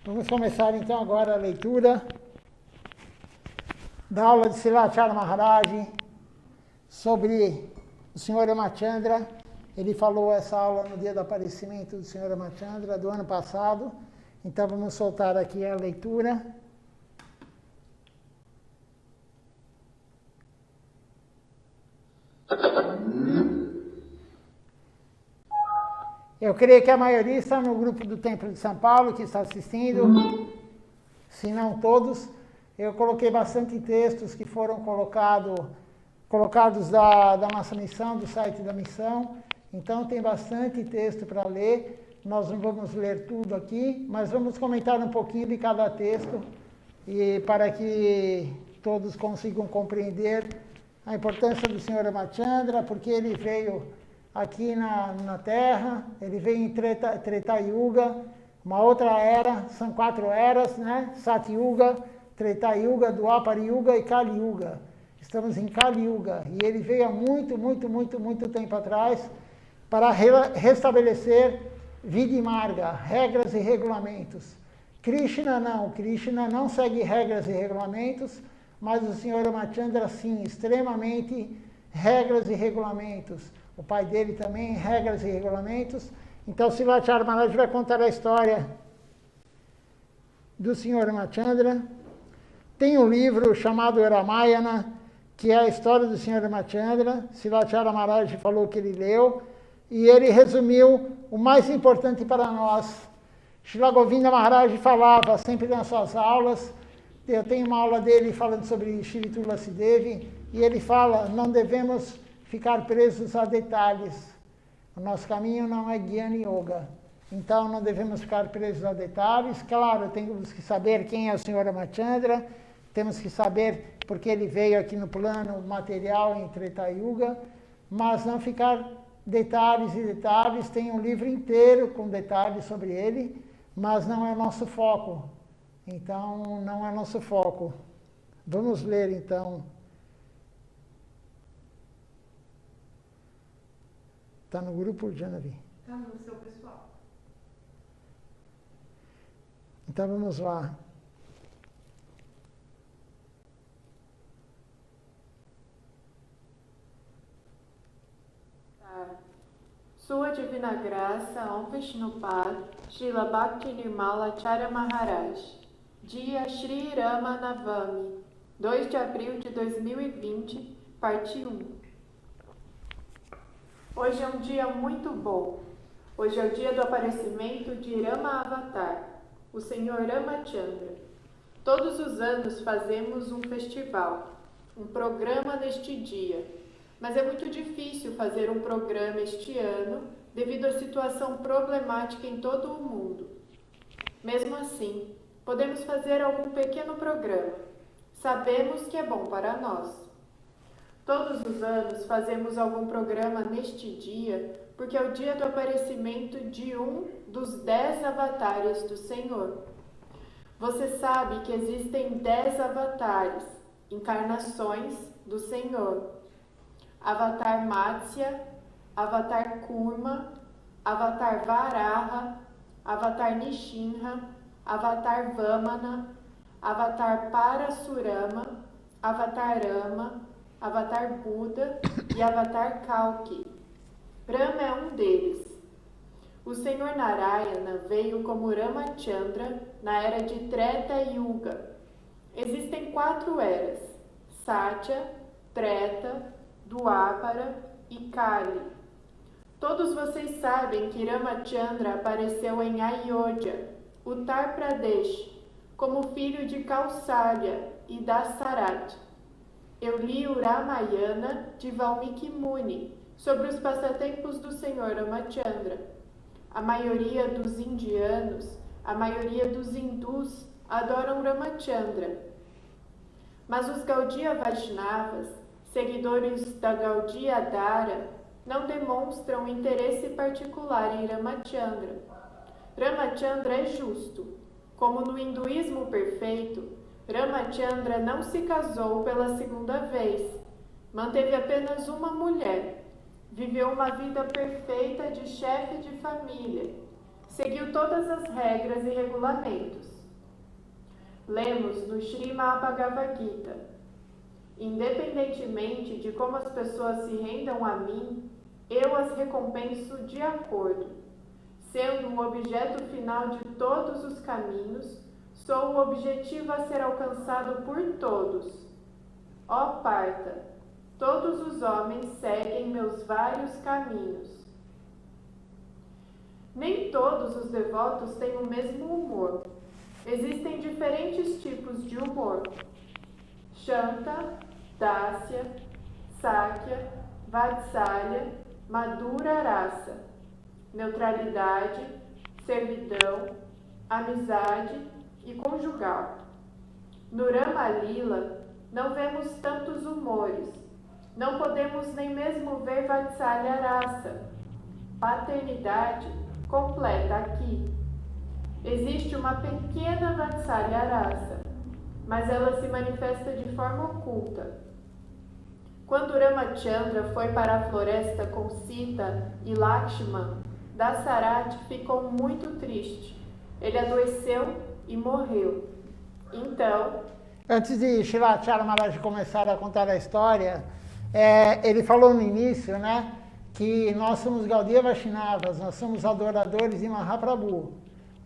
Vamos começar então agora a leitura da aula de Srilacharya Maharaj sobre o Sr. Ramachandra. Ele falou essa aula no dia do aparecimento do Sr. Ramachandra do ano passado. Então vamos soltar aqui a leitura. Eu creio que a maioria está no grupo do Templo de São Paulo, que está assistindo, se não todos. Eu coloquei bastante textos que foram colocados da nossa missão, do site da missão. Então tem bastante texto para ler. Nós não vamos ler tudo aqui, mas vamos comentar um pouquinho de cada texto, e para que todos consigam compreender a importância do Sr. Ramachandra, porque ele veio aqui na Terra, ele veio em Treta Yuga, uma outra era, são 4 eras, né? Sati Yuga, Treta Yuga, Dwapara Yuga e Kali Yuga. Estamos em Kali Yuga, e ele veio há muito tempo atrás para restabelecer Vidya Marga, regras e regulamentos. Krishna não segue regras e regulamentos, mas o Sr. Ramachandra sim, extremamente regras e regulamentos. O pai dele também, regras e regulamentos. Então, Srilacharya Maharaj vai contar a história do Sr. Ramachandra. Tem um livro chamado Ramayana, que é a história do Sr. Ramachandra. Srilacharya Maharaj falou que ele leu, e ele resumiu o mais importante para nós. Srila Govinda Maharaj falava sempre nas suas aulas. Eu tenho uma aula dele falando sobre Shri Tulasi Devi, e ele fala, não devemos ficar presos a detalhes. O nosso caminho não é Jnana Yoga. Então, não devemos ficar presos a detalhes. Claro, temos que saber quem é o Sr. Ramachandra, temos que saber porque ele veio aqui no plano material em Treta Yuga, mas não ficar detalhes e detalhes. Tem um livro inteiro com detalhes sobre ele, mas não é nosso foco. Então, não é nosso foco. Vamos ler, então. Está no grupo, Janavi? Está no seu pessoal. Então vamos lá. Sua Divina Graça, Om Vishnupad, Srila Bhakti Nirmala Acharya Maharaj. Dia Shri Rama Navami, 2 de abril de 2020, parte 1. Hoje é um dia muito bom. Hoje é o dia do aparecimento de Rama Avatar, o Senhor Ramachandra. Todos os anos fazemos um festival, um programa neste dia. Mas é muito difícil fazer um programa este ano devido à situação problemática em todo o mundo. Mesmo assim, podemos fazer algum pequeno programa. Sabemos que é bom para nós. Todos os anos fazemos algum programa neste dia, porque é o dia do aparecimento de um dos 10 avatares do Senhor. Você sabe que existem 10 avatares, encarnações do Senhor. Avatar Matsya, Avatar Kurma, Avatar Varaha, Avatar Nishinha, Avatar Vamana, Avatar Parasurama, Avatar Rama, Avatar Buda e Avatar Kalki. Rama é um deles. O Senhor Narayana veio como Ramachandra na era de Treta Yuga. Existem 4 eras: Satya, Treta, Dwapara e Kali. Todos vocês sabem que Ramachandra apareceu em Ayodhya, Uttar Pradesh, como filho de Kausalya e Dasarat. Eu li o Ramayana de Valmiki Muni sobre os passatempos do Senhor Ramachandra. A maioria dos indianos, a maioria dos hindus adoram Ramachandra. Mas os Gaudiya Vaishnavas, seguidores da Gaudiya Dara, não demonstram interesse particular em Ramachandra. Ramachandra é justo. Como no hinduísmo perfeito, Ramachandra não se casou pela segunda vez. Manteve apenas uma mulher. Viveu uma vida perfeita de chefe de família. Seguiu todas as regras e regulamentos. Lemos no Srimad Bhagavad Gita: independentemente de como as pessoas se rendam a mim, eu as recompenso de acordo. Sendo o objeto final de todos os caminhos, sou o objetivo a ser alcançado por todos. Ó Partha, todos os homens seguem meus vários caminhos. Nem todos os devotos têm o mesmo humor. Existem diferentes tipos de humor: Shanta, Dasya, Sakya, Vatsalya, Madhura Rasa, neutralidade, servidão, amizade e conjugal. No Rama Lila, não vemos tantos humores. Não podemos nem mesmo ver Vatsalya Rasa, paternidade completa aqui. Existe uma pequena Vatsalya Rasa, mas ela se manifesta de forma oculta. Quando Ramachandra foi para a floresta com Sita e Lakshman, Dasarath ficou muito triste. Ele adoeceu e morreu. Então, antes de Srila Maharaj começar a contar a história, ele falou no início, né, que nós somos Gaudiya Vaishnavas, nós somos adoradores de Mahaprabhu.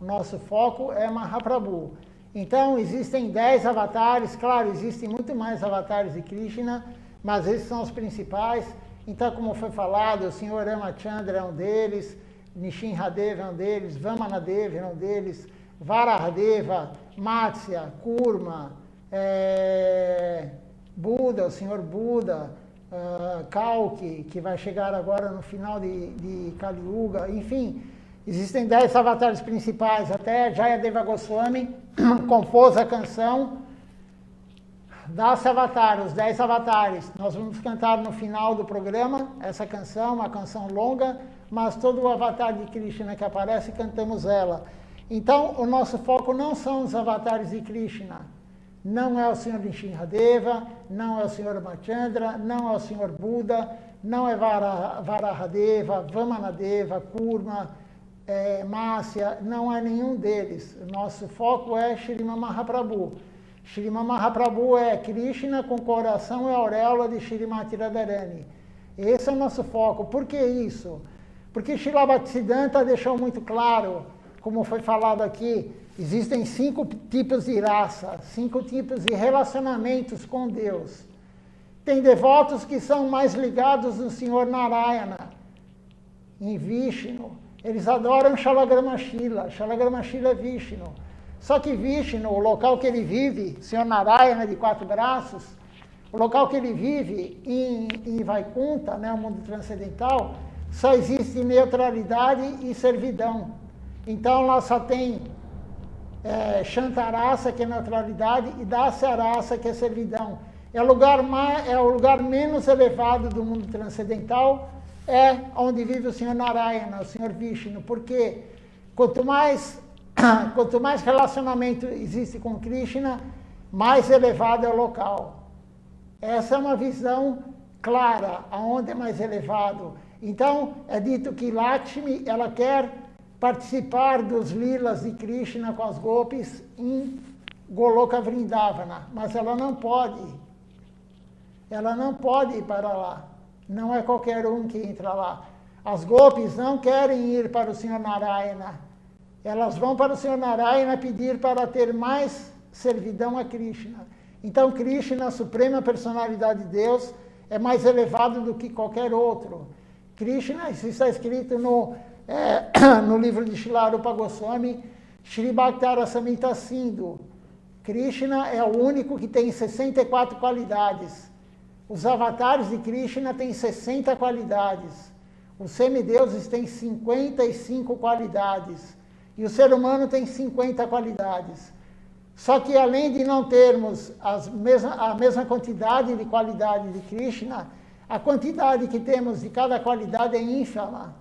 O nosso foco é Mahaprabhu. Então, existem 10 avatares, claro, existem muito mais avatares de Krishna, mas esses são os principais. Então, como foi falado, o Senhor Ramachandra é um deles, Nishinradeva é um deles, Vamanadeva é um deles, Varahadeva, Matsya, Kurma, Buda, o Senhor Buda, Kalki, que vai chegar agora no final de Kali Yuga, enfim, existem 10 avatares principais. Até Jayadeva Goswami compôs a canção das avatares, os 10 avatares. Nós vamos cantar no final do programa essa canção, uma canção longa, mas todo o avatar de Krishna que aparece, cantamos ela. Então, o nosso foco não são os avatares de Krishna. Não é o Senhor Nishinradeva, não é o Senhor Ramachandra, não é o Senhor Buda, não é Varahadeva, Vamanadeva, Kurma, Matsya, não é nenhum deles. O nosso foco é Srimad Mahaprabhu. Srimad Mahaprabhu é Krishna com coração e auréola de Srimati Radharani. Esse é o nosso foco. Por que isso? Porque Srila Bhaktisiddhanta deixou muito claro, como foi falado aqui, existem 5 tipos de raça, 5 tipos de relacionamentos com Deus. Tem devotos que são mais ligados no Senhor Narayana, em Vishnu. Eles adoram Shalagramashila, Shalagramashila é Vishnu. Só que Vishnu, o local que ele vive, Senhor Narayana de 4 braços, o local que ele vive em Vaikuntha, né, o mundo transcendental, só existe neutralidade e servidão. Então lá só tem Shantarasa, que é neutralidade, e Dasyarasa, que é servidão. É o lugar menos elevado do mundo transcendental, é onde vive o Senhor Narayana, o Senhor Vishnu, porque quanto mais relacionamento existe com Krishna, mais elevado é o local. Essa é uma visão clara, aonde é mais elevado. Então, é dito que Lakshmi, ela quer participar dos lilas de Krishna com as gopis em Goloka Vrindavana, mas ela não pode. Ela não pode ir para lá. Não é qualquer um que entra lá. As gopis não querem ir para o Senhor Narayana. Elas vão para o Senhor Narayana pedir para ter mais servidão a Krishna. Então, Krishna, a suprema personalidade de Deus, é mais elevado do que qualquer outro. Krishna, isso está escrito no livro de Srila Rupa Goswami, Shri Bhaktara Samhita Sindhu. Krishna é o único que tem 64 qualidades. Os avatares de Krishna têm 60 qualidades. Os semideuses têm 55 qualidades. E o ser humano tem 50 qualidades. Só que além de não termos a mesma quantidade de qualidade de Krishna, a quantidade que temos de cada qualidade é ínfima.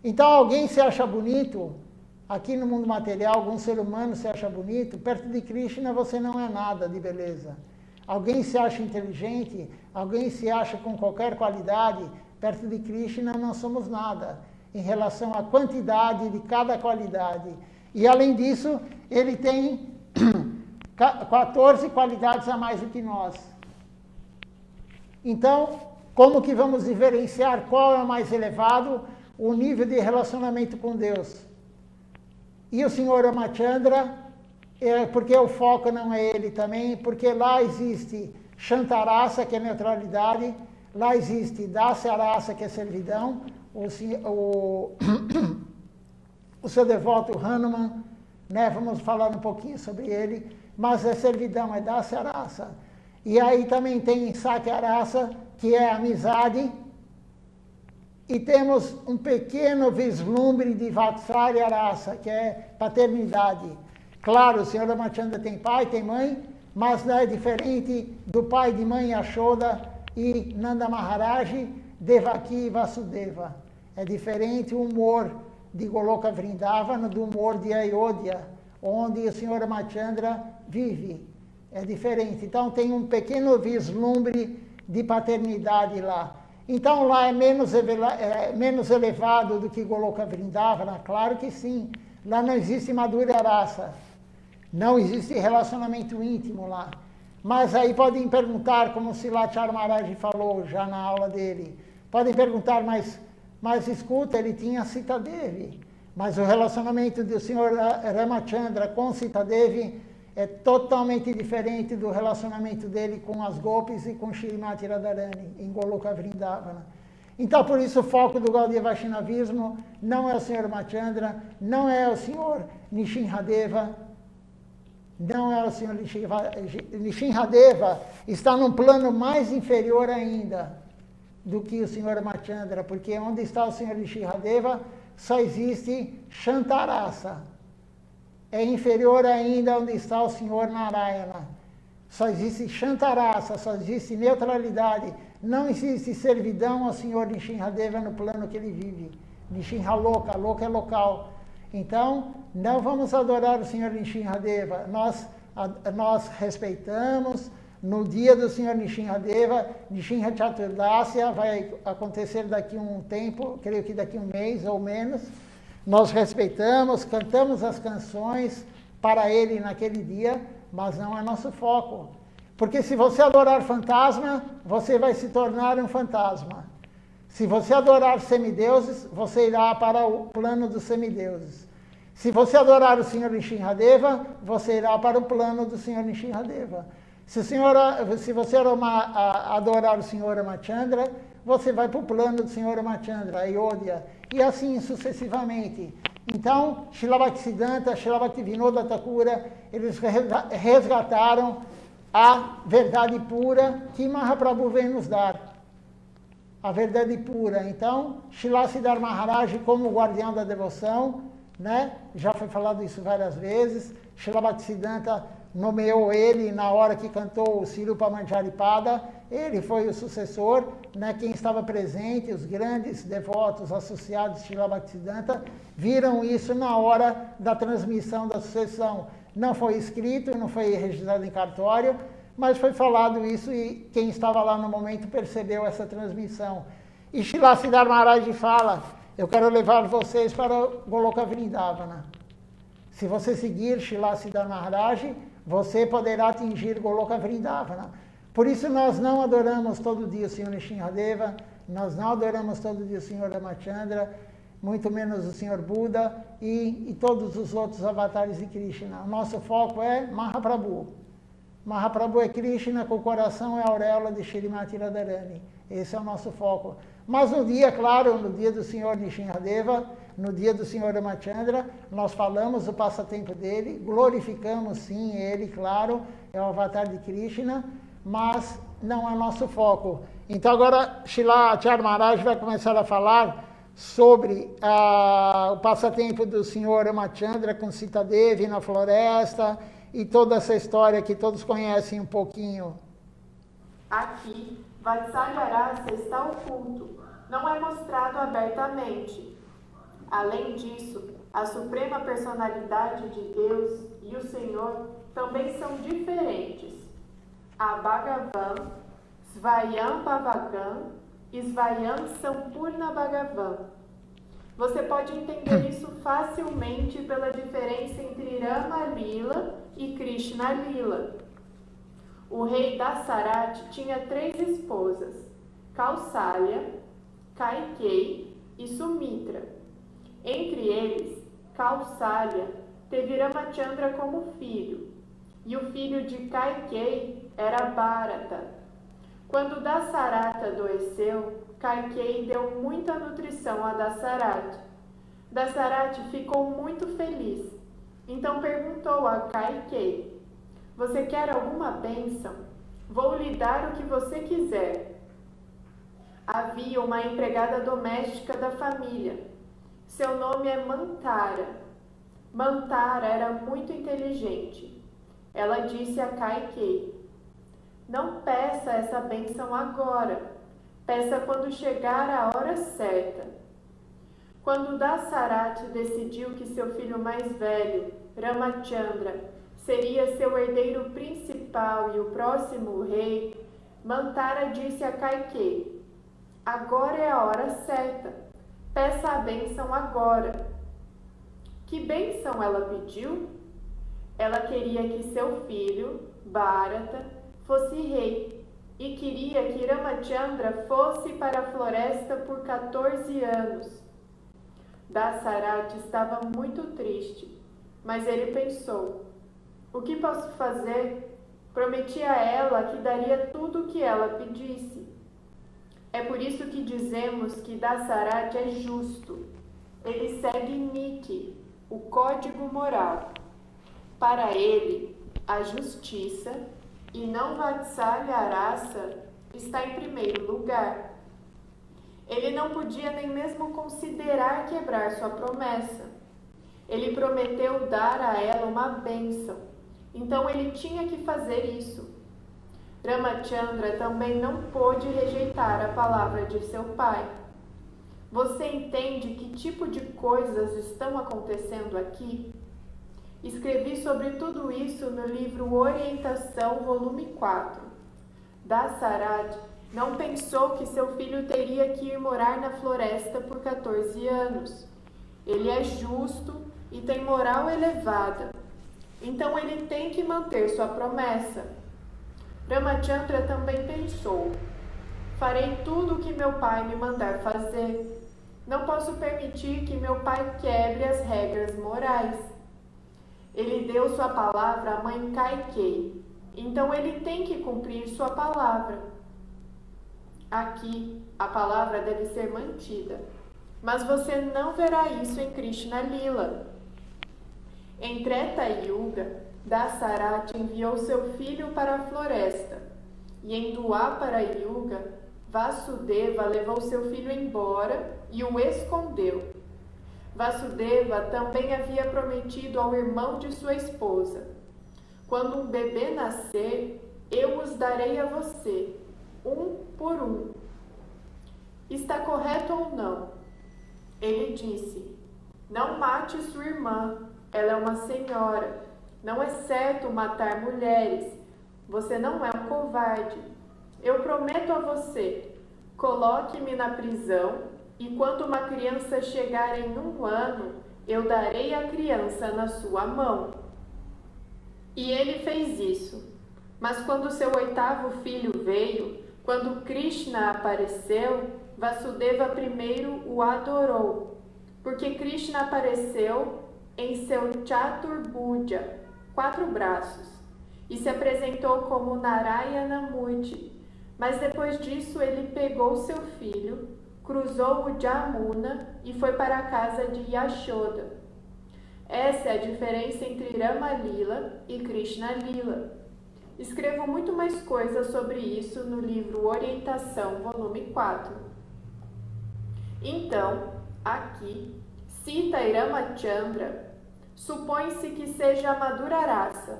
Então alguém se acha bonito, aqui no mundo material, algum ser humano se acha bonito, perto de Krishna você não é nada de beleza. Alguém se acha inteligente, alguém se acha com qualquer qualidade, perto de Krishna não somos nada, em relação à quantidade de cada qualidade. E além disso, ele tem 14 qualidades a mais do que nós. Então, como que vamos diferenciar qual é o mais elevado? O nível de relacionamento com Deus. E o Senhor Ramachandra, porque o foco não é ele também, porque lá existe Shantarasa, que é neutralidade, lá existe Dasyarasa, que é servidão, o seu devoto Hanuman, né? Vamos falar um pouquinho sobre ele, mas é servidão, é Dasyarasa. E aí também tem Sakyarasa, que é amizade, e temos um pequeno vislumbre de Vatsalya Rasa, que é paternidade. Claro, o Senhor Ramachandra tem pai, tem mãe, mas não é diferente do pai de mãe Yashoda e Nanda Maharaj, Devaki e Vasudeva. É diferente o humor de Goloka Vrindavana do humor de Ayodhya, onde o Senhor Ramachandra vive. É diferente. Então tem um pequeno vislumbre de paternidade lá. Então lá é menos elevado do que Goloka Vrindavana? Claro que sim. Lá não existe Madhurya Rasa. Não existe relacionamento íntimo lá. Mas aí podem perguntar, como o Silachar Maharaj falou já na aula dele, podem perguntar, mas escuta, ele tinha Sita Devi. Mas o relacionamento do Senhor Ramachandra com Sita Devi é totalmente diferente do relacionamento dele com as Gopis e com Shrimati Radharani, em Goloka Vrindavana. Então, por isso, o foco do Gaudiya Vaishnavismo não é o Senhor Ramachandra, não é o Senhor Nishinradeva, não é o Senhor Nishinradeva, está num plano mais inferior ainda do que o Senhor Ramachandra, porque onde está o Senhor Nishinradeva só existe Shantarasa. É inferior ainda onde está o Senhor Narayana. Só existe Shantarasa, só existe neutralidade. Não existe servidão ao Senhor Nishinradeva no plano que ele vive. Nishinraloka, Loka é local. Então, não vamos adorar o Senhor Nishinradeva. Nós respeitamos. No dia do Senhor Nishinradeva, Nishinra Chaturdasya, vai acontecer daqui a um tempo, creio que daqui a um mês ou menos. Nós respeitamos, cantamos as canções para ele naquele dia, mas não é nosso foco. Porque se você adorar fantasma, você vai se tornar um fantasma. Se você adorar semideuses, você irá para o plano dos semideuses. Se você adorar o Senhor Nishinradeva, você irá para o plano do Senhor Nishinradeva. Se você adorar o Senhor Ramachandra, você vai para o plano do Senhor Ramachandra, Ayodhya, e assim sucessivamente. Então, Srila Bhaktisiddhanta, Srila Bhaktivinoda Thakura, eles resgataram a verdade pura que Mahaprabhu vem nos dar. A verdade pura. Então, Srila Siddhar Maharaj, como guardião da devoção, né? Já foi falado isso várias vezes, Srila Bhaktisiddhanta nomeou ele na hora que cantou o Sirupa Manjaripada, ele foi o sucessor, né? Quem estava presente, os grandes devotos associados de Srila Bhaktisiddhanta, viram isso na hora da transmissão da sucessão. Não foi escrito, não foi registrado em cartório, mas foi falado isso e quem estava lá no momento percebeu essa transmissão. E Srila Siddhar Maharaj fala, eu quero levar vocês para Goloka Vrindavana. Se você seguir Srila Siddhar Maharaj, você poderá atingir Goloka Vrindavana. Por isso nós não adoramos todo dia o Senhor Nishinradeva, nós não adoramos todo dia o Senhor Ramachandra, muito menos o Senhor Buda e todos os outros avatares de Krishna. O nosso foco é Mahaprabhu. Mahaprabhu é Krishna, com o coração é a auréola de Shrimati Radharani. Esse é o nosso foco. Mas no dia, claro, no dia do Senhor Nishinradeva, no dia do Senhor Ramachandra, nós falamos do passatempo dele, glorificamos sim ele, claro, é o avatar de Krishna, mas não é nosso foco. Então agora Srila Acharya Maharaj vai começar a falar sobre o passatempo do Senhor Ramachandra com Sita Devi na floresta e toda essa história que todos conhecem um pouquinho. Aqui, Vatsalya Rasa está oculto, não é mostrado abertamente. Além disso, a Suprema Personalidade de Deus e o Senhor também são diferentes. A Bhagavan, Svayam Bhavagan e Svayam Sampurna Bhagavan. Você pode entender isso facilmente pela diferença entre Rama Lila e Krishna Lila. O rei Dasarath tinha 3 esposas, Kausalya, Kaikeyi e Sumitra. Entre eles, Kausalya teve Ramachandra como filho, e o filho de Kaikeyi era Bharata. Quando Dasarata adoeceu, Kaikeyi deu muita nutrição a Dasarath. Dasarath ficou muito feliz, então perguntou a Kaikeyi: "Você quer alguma bênção? Vou lhe dar o que você quiser." Havia uma empregada doméstica da família. Seu nome é Mantara. Mantara era muito inteligente. Ela disse a Kaikeyi: "Não peça essa bênção agora. Peça quando chegar a hora certa." Quando Dasarath decidiu que seu filho mais velho, Ramachandra, seria seu herdeiro principal e o próximo rei, Mantara disse a Kaikeyi: "Agora é a hora certa. Peça a bênção agora." Que bênção ela pediu? Ela queria que seu filho, Bharata, fosse rei e queria que Ramachandra fosse para a floresta por 14 anos. Dasarath estava muito triste, mas ele pensou: "O que posso fazer? Prometi a ela que daria tudo o que ela pedisse." É por isso que dizemos que Dasarath é justo. Ele segue Niti, o código moral. Para ele, a justiça, e não Vatsalya Rasa, está em primeiro lugar. Ele não podia nem mesmo considerar quebrar sua promessa. Ele prometeu dar a ela uma bênção, então ele tinha que fazer isso. Ramachandra também não pôde rejeitar a palavra de seu pai. Você entende que tipo de coisas estão acontecendo aqui? Escrevi sobre tudo isso no livro Orientação, volume 4. Dasarath não pensou que seu filho teria que ir morar na floresta por 14 anos. Ele é justo e tem moral elevada. Então ele tem que manter sua promessa. Ramachandra também pensou: farei tudo o que meu pai me mandar fazer. Não posso permitir que meu pai quebre as regras morais. Ele deu sua palavra à mãe Kaikeyi, então ele tem que cumprir sua palavra. Aqui, a palavra deve ser mantida, mas você não verá isso em Krishna Lila. Em Treta Yuga, Dasarath enviou seu filho para a floresta, e em Dwapara Yuga, Vasudeva levou seu filho embora e o escondeu. Vasudeva também havia prometido ao irmão de sua esposa: "Quando um bebê nascer, eu os darei a você, um por um." Está correto ou não? Ele disse: "Não mate sua irmã, ela é uma senhora. Não é certo matar mulheres. Você não é um covarde. Eu prometo a você, coloque-me na prisão e quando uma criança chegar em 1 ano, eu darei a criança na sua mão." E ele fez isso. Mas quando seu 8º filho veio, quando Krishna apareceu, Vasudeva primeiro o adorou, porque Krishna apareceu em seu Chaturbhuja, 4 braços, e se apresentou como Narayana Murti. Mas depois disso ele pegou seu filho, cruzou o Jamuna e foi para a casa de Yashoda. Essa é a diferença entre Rama Lila e Krishna Lila. Escrevo muito mais coisas sobre isso no livro Orientação, volume 4. Então, aqui, Sita e Ramachandra, supõe-se que seja Madhurarasa,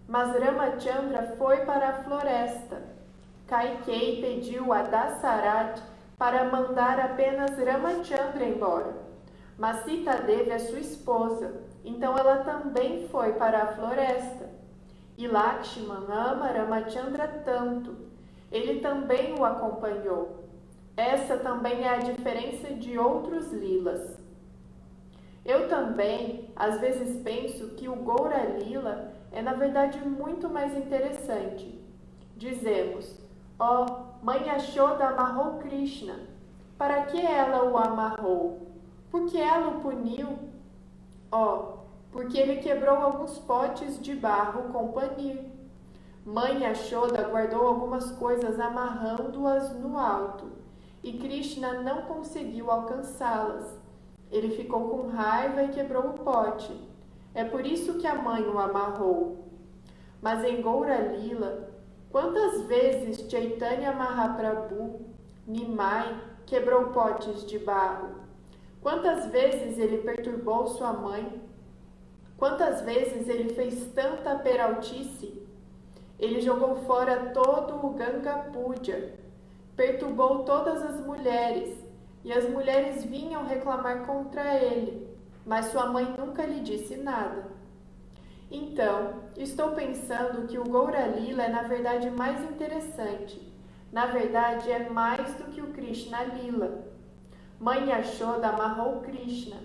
mas Ramachandra foi para a floresta. Kaikeyi pediu a Dasarath para mandar apenas Ramachandra embora, mas Sitadevi é sua esposa, então ela também foi para a floresta. E Lakshmana ama Ramachandra tanto, ele também o acompanhou. Essa também é a diferença de outros lilas. Eu também, às vezes, penso que o Goura Lila é, na verdade, muito mais interessante. Dizemos, Mãe Yashoda amarrou Krishna. Para que ela o amarrou? Por que ela o puniu? Porque ele quebrou alguns potes de barro com panir. Mãe Yashoda guardou algumas coisas amarrando-as no alto, e Krishna não conseguiu alcançá-las. Ele ficou com raiva e quebrou o pote. É por isso que a mãe o amarrou. Mas em Goura Lila, quantas vezes Chaitanya Mahaprabhu, Nimai, quebrou potes de barro? Quantas vezes ele perturbou sua mãe? Quantas vezes ele fez tanta peraltice? Ele jogou fora todo o Ganga Puja, perturbou todas as mulheres, e as mulheres vinham reclamar contra ele, mas sua mãe nunca lhe disse nada. Então, estou pensando que o Goura Lila é na verdade mais interessante. Na verdade, é mais do que o Krishna Lila. Mãe Yashoda amarrou Krishna,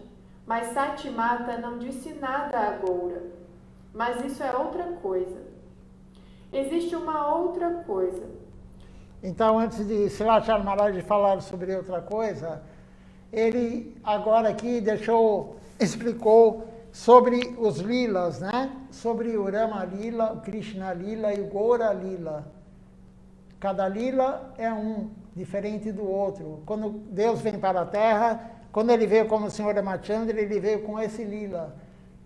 mas Satimata não disse nada a Goura. Mas isso é outra coisa. Existe uma outra coisa. Então, antes de Srilacharya Maharaj falar sobre outra coisa, ele agora aqui explicou sobre os lilas, né? Sobre o Rama Lila, o Krishna Lila e o Goura Lila. Cada lila é um, diferente do outro. Quando Deus vem para a Terra, quando ele veio como o Senhor Ramachandra, ele veio com esse lila.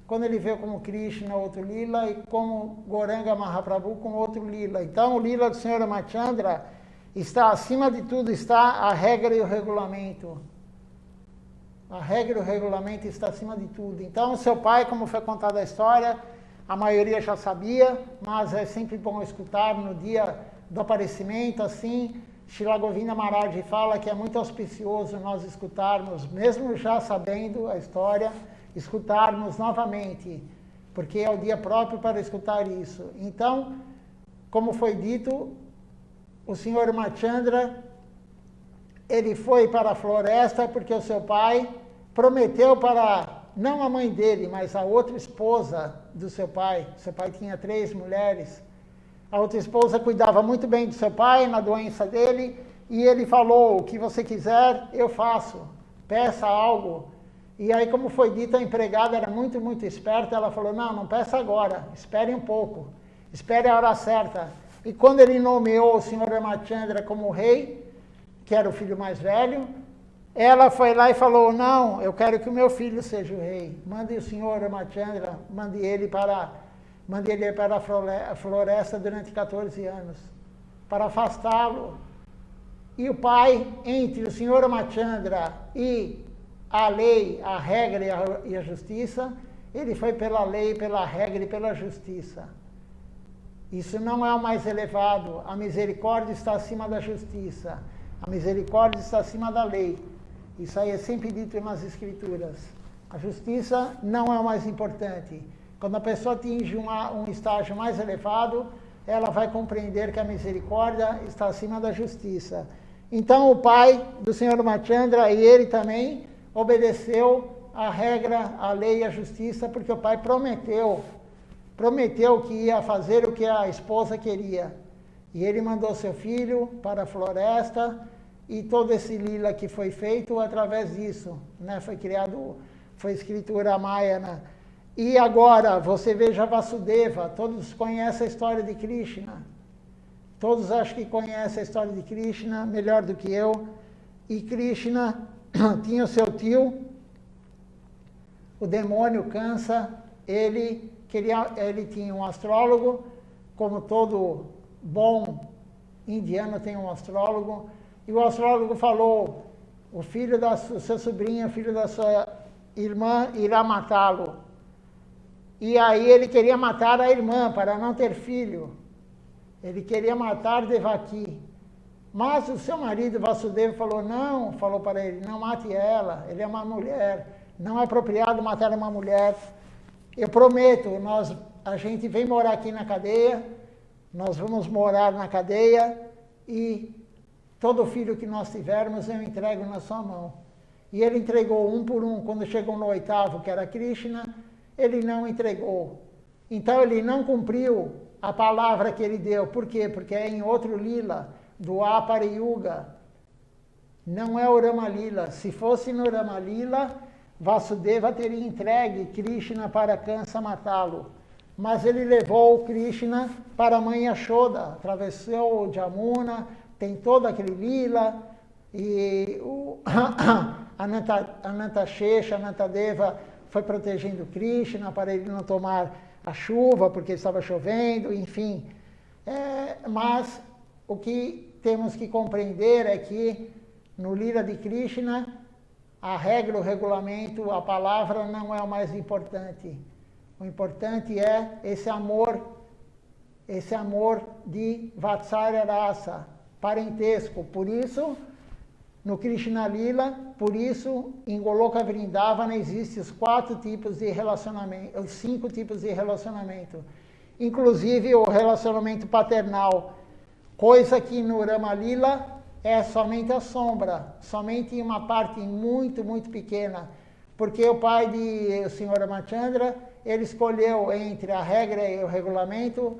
Quando ele veio como Krishna, outro lila, e como Goranga Mahaprabhu, com outro lila. Então, o lila do Senhor Ramachandra está, acima de tudo, está a regra e o regulamento. A regra e o regulamento está acima de tudo. Então, o seu pai, como foi contada a história, a maioria já sabia, mas é sempre bom escutar no dia do aparecimento, assim, Srila Govinda Maharaj fala que é muito auspicioso nós escutarmos, mesmo já sabendo a história, escutarmos novamente, porque é o dia próprio para escutar isso. Então, como foi dito, o Senhor Ramachandra, ele foi para a floresta porque o seu pai prometeu para, não a mãe dele, mas a outra esposa do seu pai. Seu pai tinha 3 mulheres. A outra esposa cuidava muito bem do seu pai, na doença dele, e ele falou, o que você quiser, eu faço. Peça algo. E aí, como foi dito, a empregada era muito, muito esperta. Ela falou, não peça agora, espere um pouco, espere a hora certa. E quando ele nomeou o Senhor Ramachandra como rei, que era o filho mais velho, ela foi lá e falou, não, eu quero que o meu filho seja o rei. Mande o Senhor Ramachandra, mande ele para a floresta durante 14 anos, para afastá-lo. E o pai, entre o Senhor Ramachandra e a lei, a regra e a justiça, ele foi pela lei, pela regra e pela justiça. Isso não é o mais elevado. A misericórdia está acima da justiça. A misericórdia está acima da lei. Isso aí é sempre dito nas Escrituras. A justiça não é o mais importante. Quando a pessoa atinge um estágio mais elevado, ela vai compreender que a misericórdia está acima da justiça. Então, o pai do Senhor Ramachandra e ele também obedeceu a regra, a lei e a justiça, porque o pai prometeu que ia fazer o que a esposa queria. E ele mandou seu filho para a floresta, e todo esse lila que foi feito através disso, né? Foi escrito o Ramayana. E agora, você veja Vasudeva, todos conhecem a história de Krishna. Todos acham que conhecem a história de Krishna melhor do que eu. E Krishna tinha o seu tio, o demônio Kansa, ele tinha um astrólogo, como todo bom indiano tem um astrólogo, e o astrólogo falou, o seu sobrinho, o filho da sua irmã irá matá-lo. E aí ele queria matar a irmã para não ter filho. Ele queria matar Devaki. Mas o seu marido, Vasudeva, falou para ele, não mate ela, ele é uma mulher, não é apropriado matar uma mulher. Eu prometo, a gente vem morar aqui na cadeia, nós vamos morar na cadeia e todo filho que nós tivermos eu entrego na sua mão. e ele entregou um por um. Quando chegou no oitavo, que era Krishna, ele não entregou. Então ele não cumpriu a palavra que ele deu. Por quê? Porque é em outro lila, do Apara Yuga. Não é o Rama Lila. Se fosse no Rama Lila, Vasudeva teria entregue Krishna para Kansa matá-lo. Mas ele levou o Krishna para a mãe Yashoda, atravessou o Jamuna, tem todo aquele lila, e o Anantashesha, Anantadeva foi protegendo Krishna para ele não tomar a chuva, porque estava chovendo, enfim. Mas o que temos que compreender é que no lila de Krishna, a regra, o regulamento, a palavra não é o mais importante. O importante é esse amor de Vatsalya Rasa, parentesco. Por isso, no Krishna Lila, por isso, em Goloka Vrindavana existem os 4 tipos de relacionamento, os 5 tipos de relacionamento. Inclusive o relacionamento paternal, coisa que no Rama Lila é somente a sombra, somente em uma parte muito, muito pequena. Porque o pai do Sr. Ramachandra, ele escolheu entre a regra e o regulamento,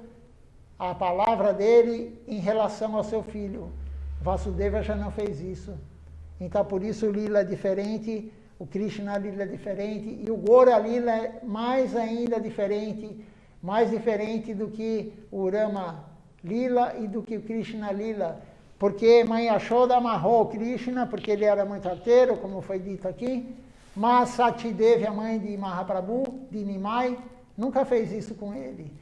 a palavra dele em relação ao seu filho. Vasudeva já não fez isso. Então, por isso o Lila é diferente, o Krishna Lila é diferente, e o Gora Lila é mais ainda diferente, mais diferente do que o Rama Lila e do que o Krishna Lila. Porque mãe Yashoda amarrou o Krishna, porque ele era muito arteiro, como foi dito aqui, mas Satidevi, a mãe de Mahaprabhu, de Nimai, nunca fez isso com ele.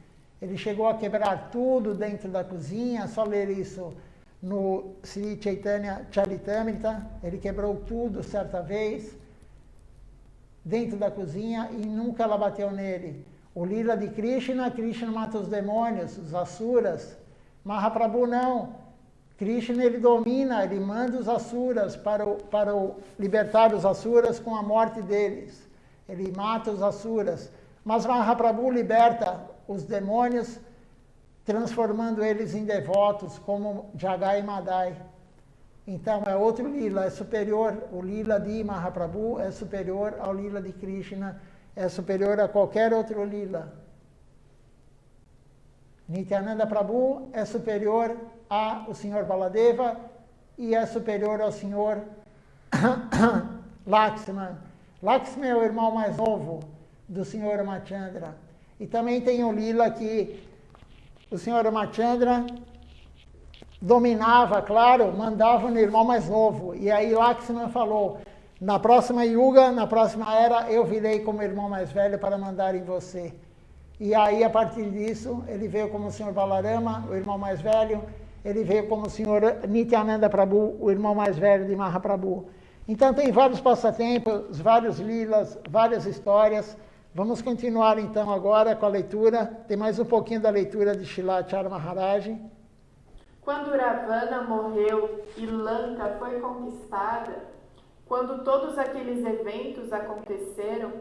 Ele chegou a quebrar tudo dentro da cozinha, só ler isso no Sri Chaitanya Charitamrita, ele quebrou tudo certa vez, dentro da cozinha, e nunca ela bateu nele. O Lila de Krishna, Krishna mata os demônios, os asuras. Mahaprabhu não. Krishna, ele domina, ele manda os asuras para libertar os asuras com a morte deles. Ele mata os asuras. Mas Mahaprabhu liberta os demônios, transformando eles em devotos, como Jagai e Madai. Então, é outro lila, é superior. O lila de Mahaprabhu é superior ao lila de Krishna, é superior a qualquer outro lila. Nityananda Prabhu é superior ao Sr. Baladeva e é superior ao Sr. Lakshman. Lakshman é o irmão mais novo do Sr. Ramachandra. E também tem o lila que o Sr. Ramachandra dominava, claro, mandava no irmão mais novo. E aí Lakshman falou, na próxima yuga, na próxima era, eu virei como irmão mais velho para mandar em você. E aí, a partir disso, ele veio como o Sr. Balarama, o irmão mais velho, ele veio como o Sr. Nityananda Prabhu, o irmão mais velho de Mahaprabhu. Então, tem vários passatempos, vários lilas, várias histórias. Vamos continuar, então, agora com a leitura. Tem mais um pouquinho da leitura de Shilachara Maharaj. Quando Ravana morreu e Lanka foi conquistada, quando todos aqueles eventos aconteceram,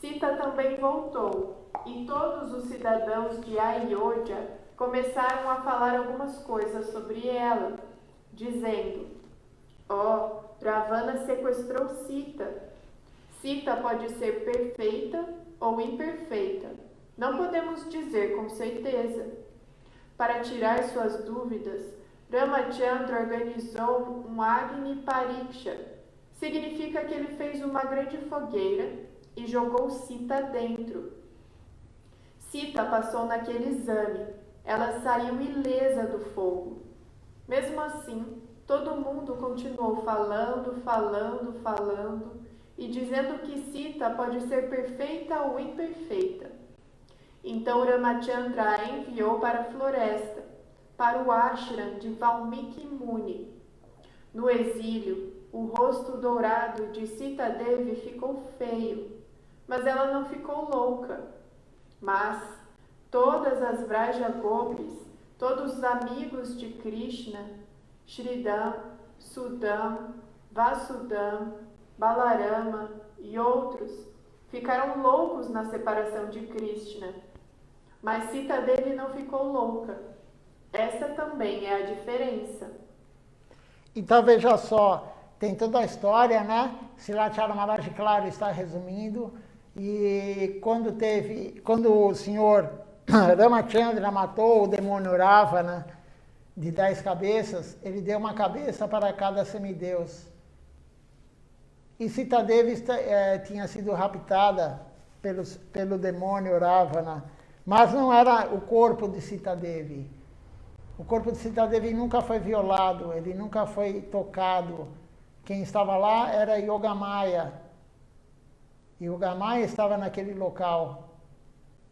Sita também voltou, e todos os cidadãos de Ayodhya começaram a falar algumas coisas sobre ela, dizendo: Ravana sequestrou Sita. Sita pode ser perfeita ou imperfeita. Não podemos dizer com certeza. Para tirar suas dúvidas, Ramachandra organizou um Agni Pariksha. Significa que ele fez uma grande fogueira e jogou Sita dentro. Sita passou naquele exame. Ela saiu ilesa do fogo. Mesmo assim, todo mundo continuou falando, e dizendo que Sita pode ser perfeita ou imperfeita. Então Ramachandra a enviou para a floresta, para o ashram de Valmiki Muni. No exílio, o rosto dourado de Sita Devi ficou feio, mas ela não ficou louca. Mas todas as Vraja Gopis, todos os amigos de Krishna, Shridam, Sudam, Vasudam, Balarama e outros, ficaram loucos na separação de Krishna. Mas Sita Devi não ficou louca. Essa também é a diferença. Então veja só, tem toda a história, né? Srilacharya Maharaj, claro, está resumindo. E quando o senhor Ramachandra matou o demônio Ravana de 10 cabeças, ele deu uma cabeça para cada semideus. E Sita Devi tinha sido raptada pelo demônio Ravana, mas não era o corpo de Sita Devi. O corpo de Sita Devi nunca foi violado, ele nunca foi tocado. Quem estava lá era Yogamaya. Yogamaya estava naquele local.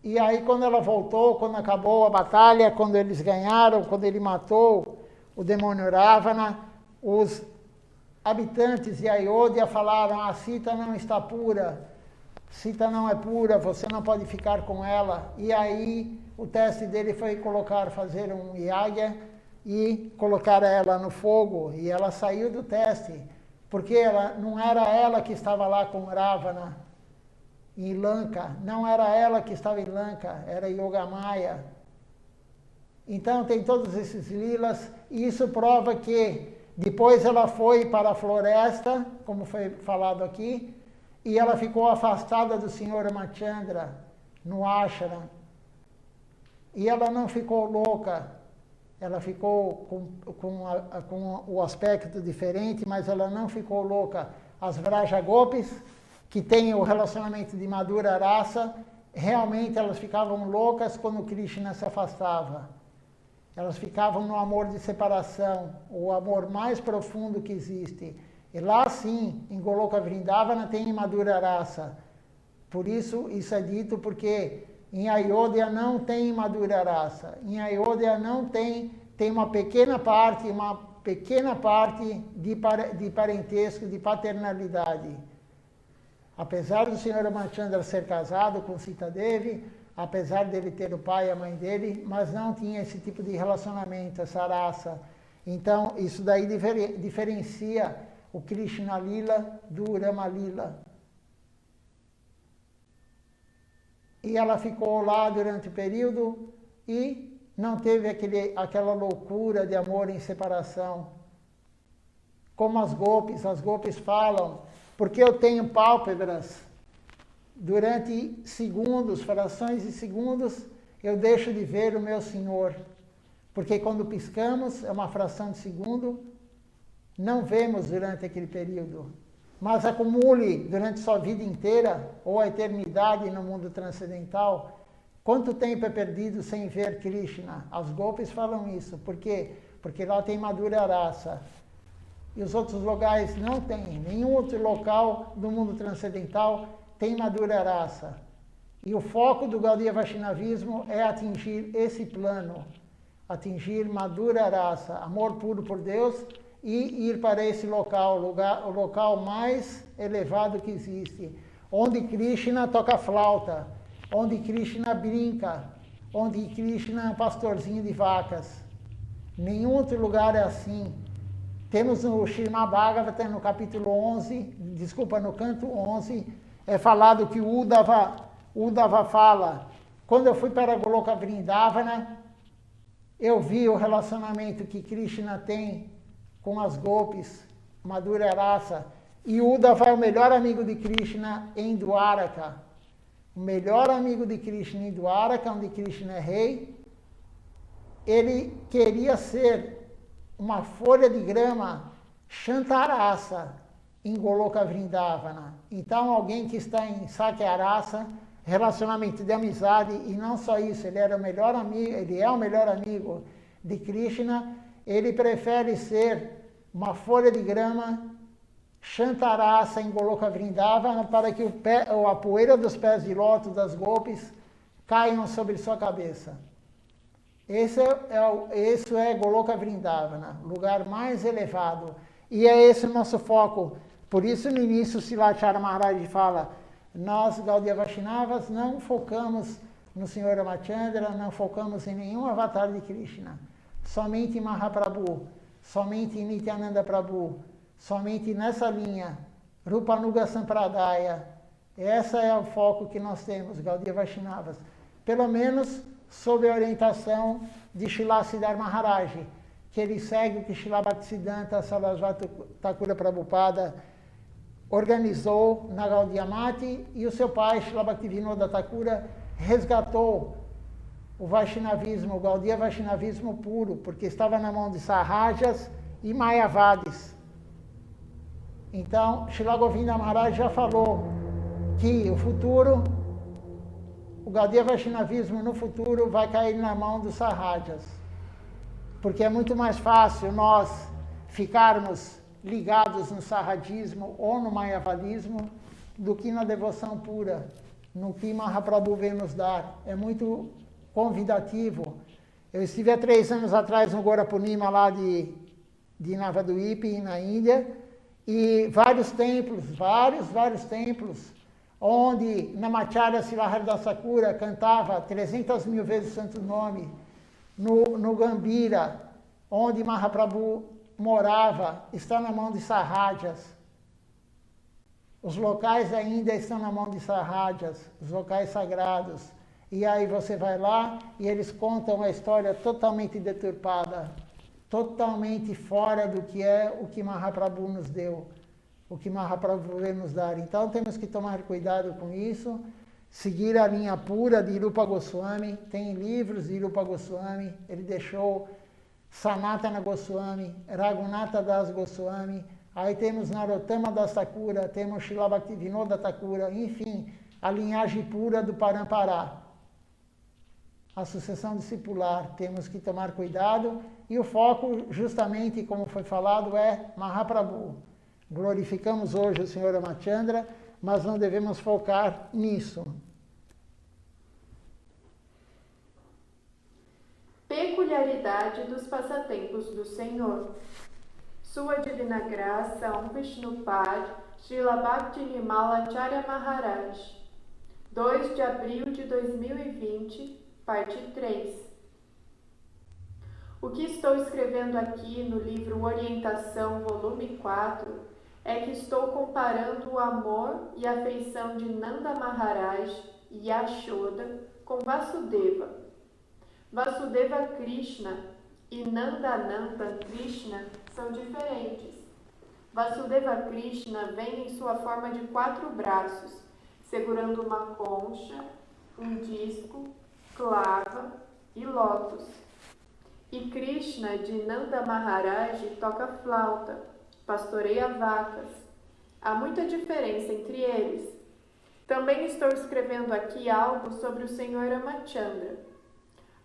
E aí quando ela voltou, quando acabou a batalha, quando eles ganharam, quando ele matou o demônio Ravana, os habitantes de Ayodhya falaram: a Sita não está pura, Sita não é pura, você não pode ficar com ela. E aí o teste dele foi fazer um yagya e colocar ela no fogo, e ela saiu do teste, porque não era ela que estava lá com Ravana em Lanka, não era ela que estava em Lanka, era Yogamaya. Então tem todos esses lilas, e isso prova que depois ela foi para a floresta, como foi falado aqui, e ela ficou afastada do Senhor Ramachandra, no ashram. E ela não ficou louca, ela ficou com o aspecto diferente, mas ela não ficou louca. As Vraja Gopis, que têm o relacionamento de Madhura Rasa, realmente elas ficavam loucas quando Krishna se afastava. Elas ficavam no amor de separação, o amor mais profundo que existe. E lá sim, em Goloka Vrindavana tem Madhura Rasa. Por isso é dito, porque em Ayodhya não tem Madhura Rasa. Em Ayodhya não tem uma pequena parte de parentesco, de paternalidade. Apesar do Sr. Ramachandra ser casado com Sita Devi, apesar dele ter o pai e a mãe dele, mas não tinha esse tipo de relacionamento, essa raça. Então, isso daí diferencia o Krishna Lila do Rama Lila. E ela ficou lá durante o período e não teve aquela loucura de amor em separação. Como as Gopis falam, porque eu tenho pálpebras, durante segundos, frações de segundos, eu deixo de ver o meu Senhor. Porque quando piscamos, é uma fração de segundo, não vemos durante aquele período. Mas acumule durante sua vida inteira, ou a eternidade no mundo transcendental, quanto tempo é perdido sem ver Krishna? As Gopis falam isso. Por quê? Porque lá tem Madhura Rasa. E os outros lugares não tem. Nenhum outro local do mundo transcendental tem Madhura Rasa. E o foco do Gaudiya Vaishnavismo é atingir esse plano. Atingir Madhura Rasa, amor puro por Deus, e ir para esse local, o local mais elevado que existe, onde Krishna toca flauta, onde Krishna brinca, onde Krishna é um pastorzinho de vacas. Nenhum outro lugar é assim. Temos no Srimad Bhagavatam, no capítulo 11, no canto 11, é falado que Uddhava fala: quando eu fui para Goloka Vrindavana, eu vi o relacionamento que Krishna tem com as Gopis, Madhura Rasa, e Uddhava é o melhor amigo de Krishna em Dwaraka. O melhor amigo de Krishna em Dwaraka, onde Krishna é rei. Ele queria ser uma folha de grama Shantarasa em Goloka Vrindavana. Então, alguém que está em Sakyarasa, relacionamento de amizade, e não só isso, ele é o melhor amigo de Krishna, ele prefere ser uma folha de grama Shantarasa em Goloka Vrindavana para que a poeira dos pés de lótus das Gopis caiam sobre sua cabeça. Esse é Goloka Vrindavana, lugar mais elevado. E é esse o nosso foco. Por isso, no início, Srilacharya Maharaj fala: nós, Gaudiya Vaishnavas, não focamos no Sr. Ramachandra, não focamos em nenhum avatar de Krishna. Somente em Mahaprabhu, somente em Nityananda Prabhu, somente nessa linha, Rupanuga Sampradaya. Esse é o foco que nós temos, Gaudiya Vaishnavas. Pelo menos sob a orientação de Srila Siddhar Maharaj, que ele segue o que Srila Bhaktisiddhanta Sarasvati Thakura Prabhupada organizou na Gaudiya Mati, e o seu pai, Srila Bhaktivinoda Thakura, resgatou o Vaishnavismo, o Gaudiya Vaishnavismo puro, porque estava na mão de Sahajas e Mayavadis. Então, Srila Govinda Maharaj já falou que o futuro, o Gaudiya Vaishnavismo no futuro vai cair na mão dos Sahajas, porque é muito mais fácil nós ficarmos ligados no Sahajismo ou no Mayavadismo do que na devoção pura, no que Mahaprabhu vem nos dar. É muito convidativo. Eu estive há 3 anos atrás no Gorapunima lá de Navadvipa, na Índia, e vários templos, vários templos, onde Namacharya Srila Sakura cantava 300.000 vezes o santo nome, no Gambira, onde Mahaprabhu morava, está na mão de Sahajas. Os locais ainda estão na mão de Sahajas, os locais sagrados. E aí você vai lá e eles contam a história totalmente deturpada, totalmente fora do que é o que Mahaprabhu nos deu, o que Mahaprabhu veio nos dar. Então temos que tomar cuidado com isso, seguir a linha pura de Rupa Goswami. Tem livros de Rupa Goswami, ele deixou Sanatana Goswami, Raghunatha Das Goswami, aí temos Narottama Das Thakura, temos Srila Bhaktivinoda Thakura, enfim, a linhagem pura do Parampará. A sucessão discipular, temos que tomar cuidado, e o foco, justamente como foi falado, é Mahaprabhu. Glorificamos hoje o Senhor Ramachandra, mas não devemos focar nisso. Peculiaridade dos passatempos do Senhor. Sua Divina Graça, Vishnupad, Srila Bhakti-Vimala Acharya Maharaj. 2 de abril de 2020, parte 3. O que estou escrevendo aqui no livro Orientação, volume 4, é que estou comparando o amor e a afeição de Nanda Maharaj e Yashoda com Vasudeva. Vasudeva Krishna e Nandananda Krishna são diferentes. Vasudeva Krishna vem em sua forma de 4 braços, segurando uma concha, um disco, clava e lótus. E Krishna de Nanda Maharaj toca flauta, pastoreia vacas. Há muita diferença entre eles. Também estou escrevendo aqui algo sobre o Senhor Ramachandra.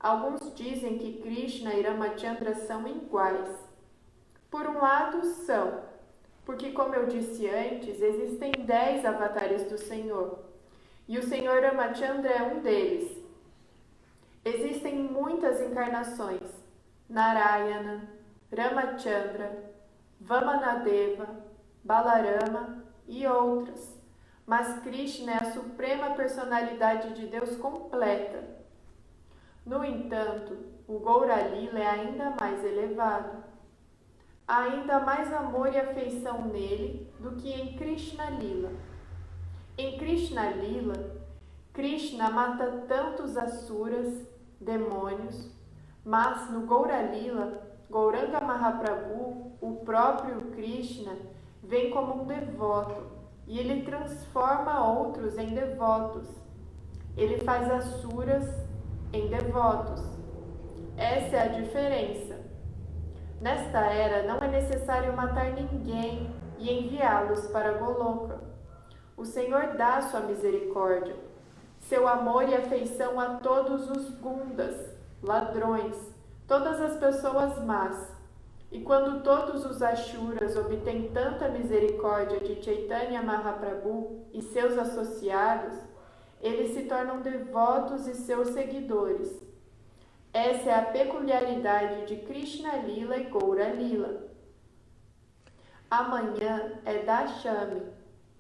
Alguns dizem que Krishna e Ramachandra são iguais. Por um lado, são, porque, como eu disse antes, existem 10 avatares do Senhor, e o Senhor Ramachandra é um deles. Existem muitas encarnações, Narayana, Ramachandra, Vamanadeva, Balarama e outras, mas Krishna é a suprema personalidade de Deus completa. No entanto, o Gaura Lila é ainda mais elevado. Há ainda mais amor e afeição nele do que em Krishna Lila. Em Krishna Lila, Krishna mata tantos asuras, demônios, mas no Gaura Lila, Gauranga Mahaprabhu, o próprio Krishna, vem como um devoto e ele transforma outros em devotos. Ele faz asuras em devotos. Essa é a diferença. Nesta era não é necessário matar ninguém e enviá-los para Goloka. O Senhor dá sua misericórdia, seu amor e afeição a todos os gundas, ladrões, todas as pessoas más. E quando todos os Ashuras obtêm tanta misericórdia de Chaitanya Mahaprabhu e seus associados, eles se tornam devotos e seus seguidores. Essa é a peculiaridade de Krishna Lila e Gaura Lila. Amanhã é Dashami,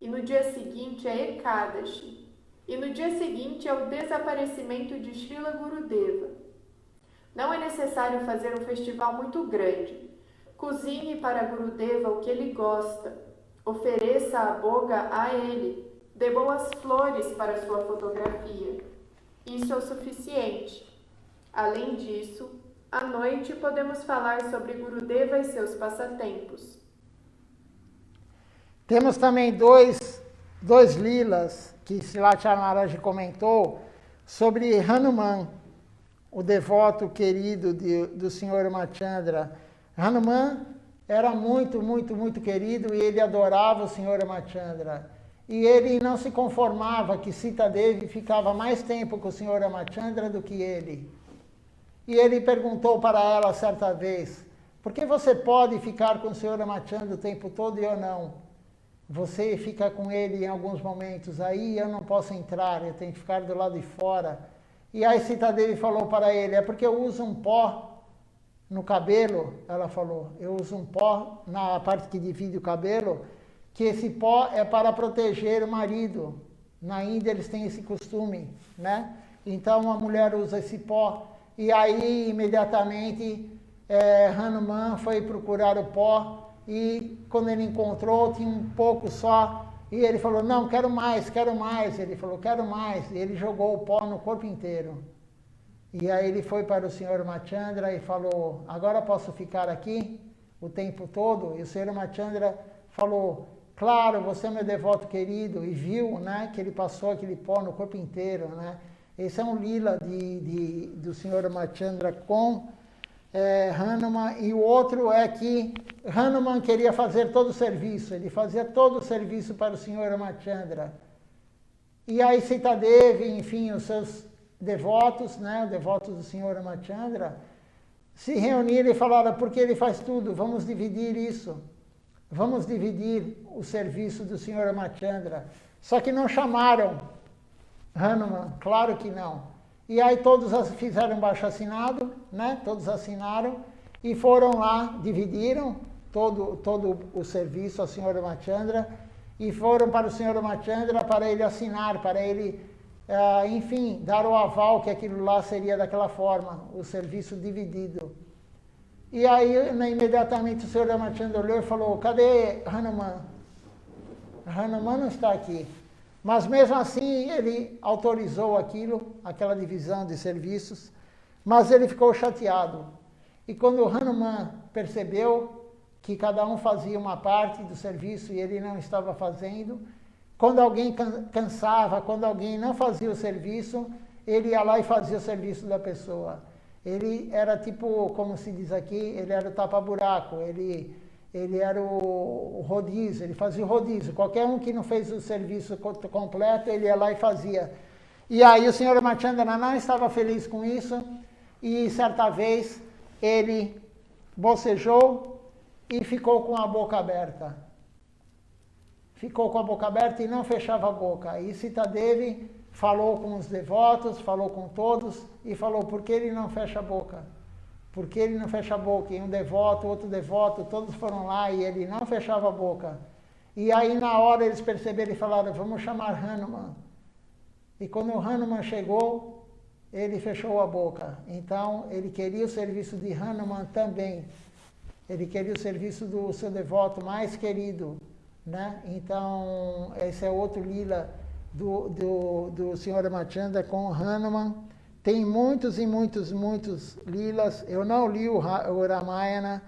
e no dia seguinte é Ekadashi, e no dia seguinte é o desaparecimento de Srila Gurudeva. Não é necessário fazer um festival muito grande. Cozinhe para Gurudeva o que ele gosta, ofereça a boga a ele, dê boas flores para sua fotografia. Isso é o suficiente. Além disso, À noite, podemos falar sobre Gurudeva e seus passatempos. Temos também dois lilas que Srilacharya Maharaj comentou sobre Hanuman, o devoto querido do Senhor Ramachandra. Hanuman era muito querido e ele adorava o Senhor Ramachandra. E ele não se conformava que Sita Devi ficava mais tempo com o Senhor Ramachandra do que ele. E ele perguntou para ela certa vez, por que você pode ficar com o Senhor Ramachandra o tempo todo e eu não? Você fica com ele em alguns momentos, aí eu não posso entrar, eu tenho que ficar do lado de fora. E aí Sita Devi falou para ele, é porque eu uso um pó no cabelo, ela falou, eu uso um pó na parte que divide o cabelo, que esse pó é para proteger o marido. Na Índia eles têm esse costume, né? Então a mulher usa esse pó. E aí imediatamente Hanuman foi procurar o pó e quando ele encontrou tinha um pouco só. E ele falou, não, quero mais. Ele falou, quero mais. E ele jogou o pó no corpo inteiro. E aí ele foi para o Senhor Ramachandra e falou, agora posso ficar aqui o tempo todo? E o Senhor Ramachandra falou, claro, você é meu devoto querido. E viu, né, que ele passou aquele pó no corpo inteiro, né? Esse é um lila do Senhor Ramachandra com Hanuman. E o outro é que Hanuman queria fazer todo o serviço. Ele fazia todo o serviço para o Senhor Ramachandra. E aí Sita Devi, enfim, os seus devotos, né, devotos do Senhor Ramachandra, se reuniram e falaram, porque ele faz tudo, vamos dividir isso. Vamos dividir o serviço do Senhor Ramachandra. Só que não chamaram Hanuman, claro que não. E aí todos fizeram baixo-assinado, né? Todos assinaram e foram lá, dividiram todo o serviço ao Senhor Ramachandra e foram para o Senhor Ramachandra para ele assinar, para ele, enfim, dar o aval que aquilo lá seria daquela forma, o serviço dividido. E aí, imediatamente, o Senhor Ramachandra olhou e falou, cadê Hanuman? Hanuman não está aqui. Mas mesmo assim ele autorizou aquela divisão de serviços, mas ele ficou chateado. E quando Hanuman percebeu que cada um fazia uma parte do serviço e ele não estava fazendo, quando alguém cansava, quando alguém não fazia o serviço, ele ia lá e fazia o serviço da pessoa. Ele era tipo, como se diz aqui, ele era o tapa-buraco, ele era o rodízio, ele fazia o rodízio. Qualquer um que não fez o serviço completo, ele ia lá e fazia. E aí o Senhor Ramachandra não estava feliz com isso, e certa vez ele bocejou e ficou com a boca aberta. Ficou com a boca aberta e não fechava a boca. E Sita Devi falou com os devotos, falou com todos, e falou, por que ele não fecha a boca? Porque ele não fecha a boca, e um devoto, outro devoto, todos foram lá e ele não fechava a boca. E aí na hora eles perceberam e falaram, vamos chamar Hanuman. E quando o Hanuman chegou, ele fechou a boca. Então ele queria o serviço de Hanuman também. Ele queria o serviço do seu devoto mais querido, né? Então esse é outro lila do Senhor Ramachandra com Hanuman. Tem muitos lilas. Eu não li o Ramayana,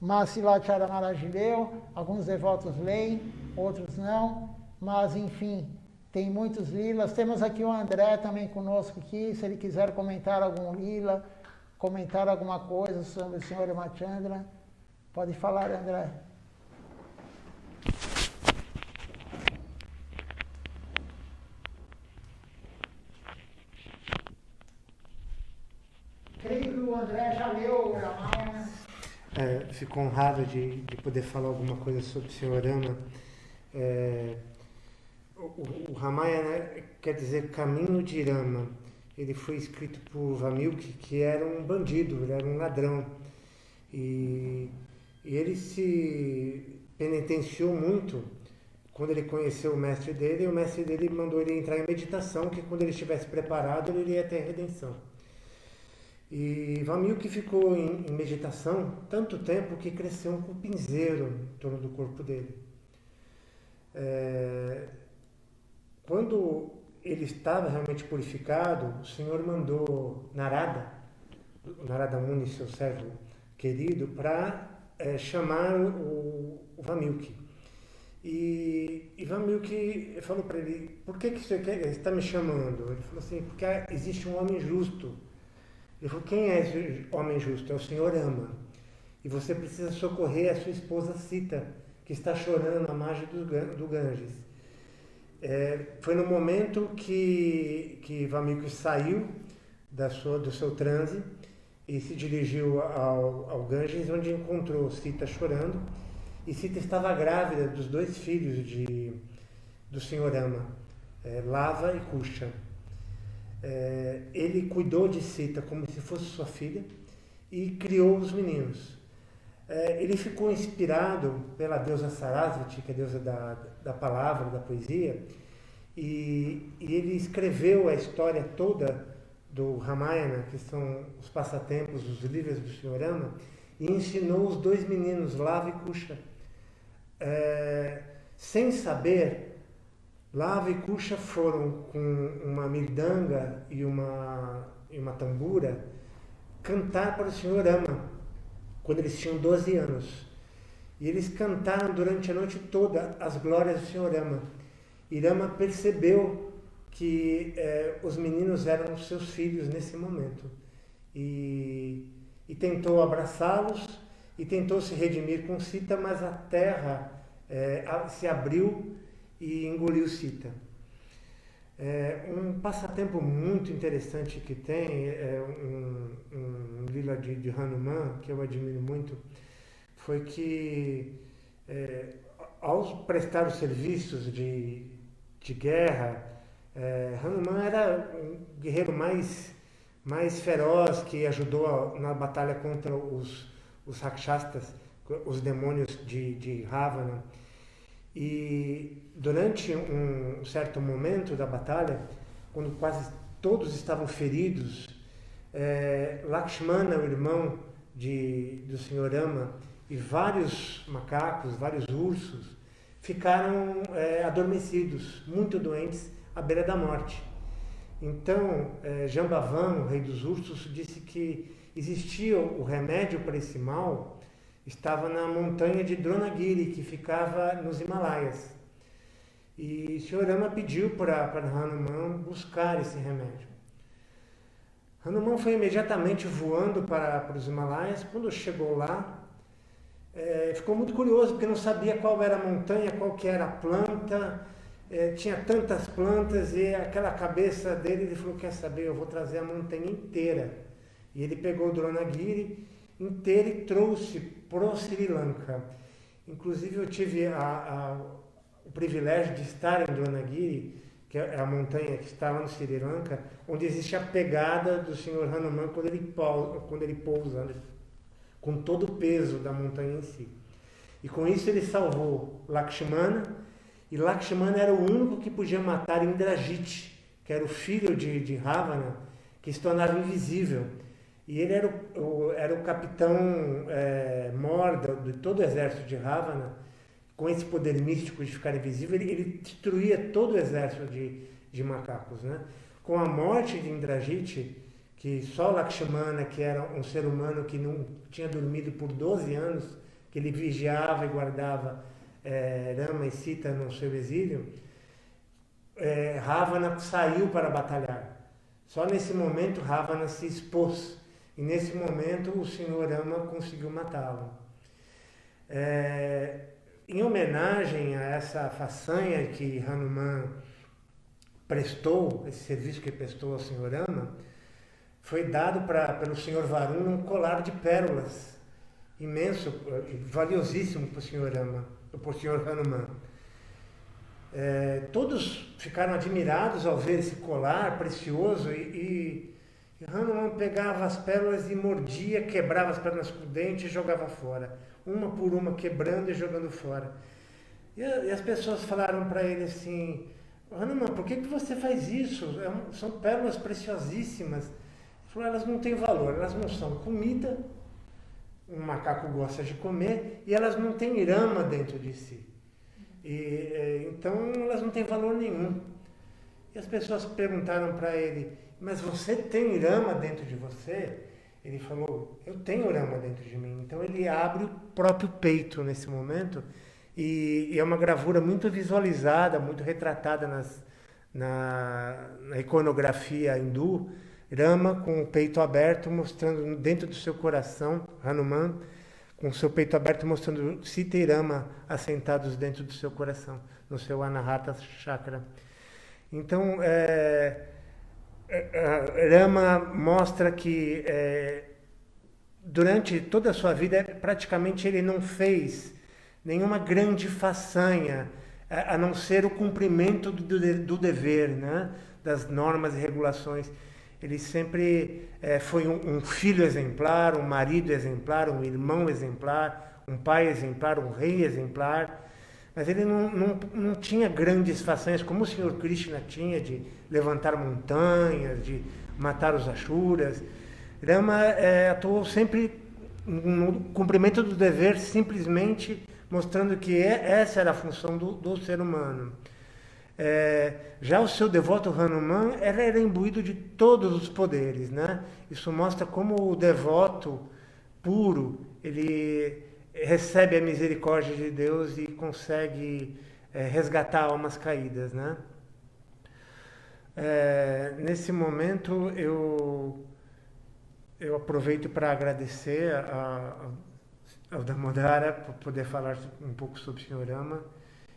mas Srilacharya Maharaj leu. Alguns devotos leem, outros não. Mas, enfim, tem muitos lilas. Temos aqui o André também conosco aqui. Se ele quiser comentar algum lila, comentar alguma coisa sobre o Senhor Ramachandra, pode falar, André. Creio que o André já leu o Ramayana. Fico honrado de poder falar alguma coisa sobre o Senhor Rama. O Ramayana quer dizer caminho de Rama. Ele foi escrito por Valmiki, que era um bandido, ele era um ladrão. E ele se penitenciou muito quando ele conheceu o mestre dele, e o mestre dele mandou ele entrar em meditação, que quando ele estivesse preparado, ele iria ter a redenção. E Valmiki ficou em meditação tanto tempo que cresceu um cupinzeiro em torno do corpo dele. Quando ele estava realmente purificado, o Senhor mandou Narada Narada Muni, seu servo querido, para chamar o Vamilki. E Vamilki falou para ele, por que você está me chamando? Ele falou assim, porque existe um homem justo. Ele falou, quem é esse homem justo? É o Senhor Rama. E você precisa socorrer a sua esposa Sita, que está chorando à margem do Ganges. Foi no momento que Vamilki saiu do seu transe e se dirigiu ao Ganges, onde encontrou Sita chorando. E Sita estava grávida dos 2 filhos do Senhor Rama, Lava e Kusha. Ele cuidou de Sita como se fosse sua filha e criou os meninos. Ele ficou inspirado pela deusa Sarasvati, que é a deusa da palavra, da poesia, e ele escreveu a história toda do Ramayana, que são os passatempos, os livros do Senhor Rama, e ensinou os 2 meninos, Lava e Kusha. Sem saber, Lava e Kusha foram com uma mirdanga e uma tambura cantar para o Senhor Rama, quando eles tinham 12 anos. E eles cantaram durante a noite toda as glórias do Senhor Rama. E Rama percebeu que os meninos eram seus filhos nesse momento. E tentou abraçá-los e tentou se redimir com Sita, mas a terra se abriu e engoliu Sita. Um passatempo muito interessante que tem, um lila de Hanuman, que eu admiro muito, foi que ao prestar os serviços de guerra, Hanuman era um guerreiro mais feroz, que ajudou na batalha contra os Rakshasas, os demônios de Ravana. E durante um certo momento da batalha, quando quase todos estavam feridos, Lakshmana, o irmão do Senhor Rama, e vários macacos, vários ursos, ficaram adormecidos, muito doentes, à beira da morte. Então, Jambavan, o rei dos ursos, disse que existia o remédio para esse mal, estava na montanha de Dronagiri, que ficava nos Himalaias. E o Senhor Rama pediu para Hanuman buscar esse remédio. Hanuman foi imediatamente voando para os Himalaias. Quando chegou lá, ficou muito curioso, porque não sabia qual era a montanha, qual que era a planta. Tinha tantas plantas, e aquela cabeça dele, ele falou, quer saber, eu vou trazer a montanha inteira. E ele pegou Dronagiri inteira e trouxe para o Sri Lanka. Inclusive eu tive o privilégio de estar em Dronagiri, que é a montanha que está lá no Sri Lanka, onde existe a pegada do Senhor Hanuman quando ele pousa, né, com todo o peso da montanha em si. E com isso ele salvou Lakshmana, e Lakshmana era o único que podia matar Indrajit, que era o filho de Ravana, que se tornava invisível. E ele era o capitão mor de todo o exército de Ravana. Com esse poder místico de ficar invisível, ele destruía todo o exército de macacos, né? Com a morte de Indrajit, que só Lakshmana, que era um ser humano que não tinha dormido por 12 anos, que ele vigiava e guardava Rama e Sita no seu exílio, Ravana saiu para batalhar. Só nesse momento Ravana se expôs. E nesse momento o Senhor Rama conseguiu matá-lo. Em homenagem a essa façanha que Hanuman prestou, esse serviço que prestou ao Senhor Rama, foi dado pelo Senhor Varuna um colar de pérolas imenso, valiosíssimo para o Senhor Rama, para o Senhor Hanuman. Todos ficaram admirados ao ver esse colar precioso e Hanuman pegava as pérolas e mordia, quebrava as pérolas com o dente e jogava fora, uma por uma, quebrando e jogando fora. E as pessoas falaram para ele assim, Hanuman, por que você faz isso? São pérolas preciosíssimas. Ele falou, elas não têm valor, elas não são comida, um macaco gosta de comer, e elas não têm rama dentro de si. Então elas não têm valor nenhum. E as pessoas perguntaram para ele, mas você tem rama dentro de você? ele falou, eu tenho Rama dentro de mim. Então ele abre o próprio peito nesse momento e é uma gravura muito visualizada, muito retratada na iconografia hindu, Rama com o peito aberto, mostrando dentro do seu coração, Hanuman, com o seu peito aberto, mostrando Sita e Rama assentados dentro do seu coração, no seu Anahata Chakra. Então, Rama mostra que durante toda a sua vida, praticamente ele não fez nenhuma grande façanha, a não ser o cumprimento do dever, né? Das normas e regulações. Ele sempre foi um filho exemplar, um marido exemplar, um irmão exemplar, um pai exemplar, um rei exemplar. Mas ele não tinha grandes façanhas, como o Senhor Krishna tinha, de levantar montanhas, de matar os Ashuras. Rama atuou sempre no cumprimento do dever, simplesmente mostrando que essa era a função do ser humano. Já o seu devoto Hanuman era imbuído de todos os poderes, né? Isso mostra como o devoto puro, ele recebe a misericórdia de Deus e consegue resgatar almas caídas, né? Nesse momento eu aproveito para agradecer ao Damodara por poder falar um pouco sobre o Sr. Rama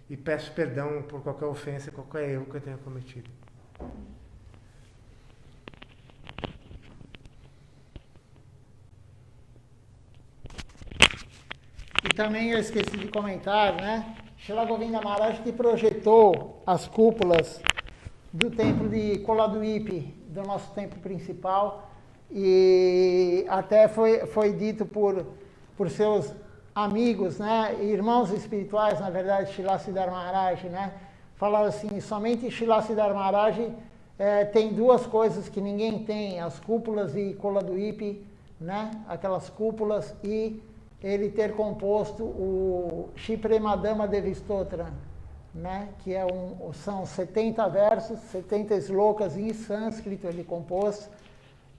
e peço perdão por qualquer ofensa, qualquer erro que eu tenha cometido. E também eu esqueci de comentar, né? Srila Govinda Maharaj que projetou as cúpulas do templo de Koladwipi, do nosso templo principal, e até foi dito por seus amigos, né? Irmãos espirituais, na verdade, Srila Siddhar Maharaj, né? Falaram assim, somente Srila Siddhar Maharaj tem duas coisas que ninguém tem, as cúpulas de Koladwipi, né? Aquelas cúpulas e ele ter composto o Shipremadama Devistotra, né? Que são 70 versos, 70 slokas em sânscrito ele compôs,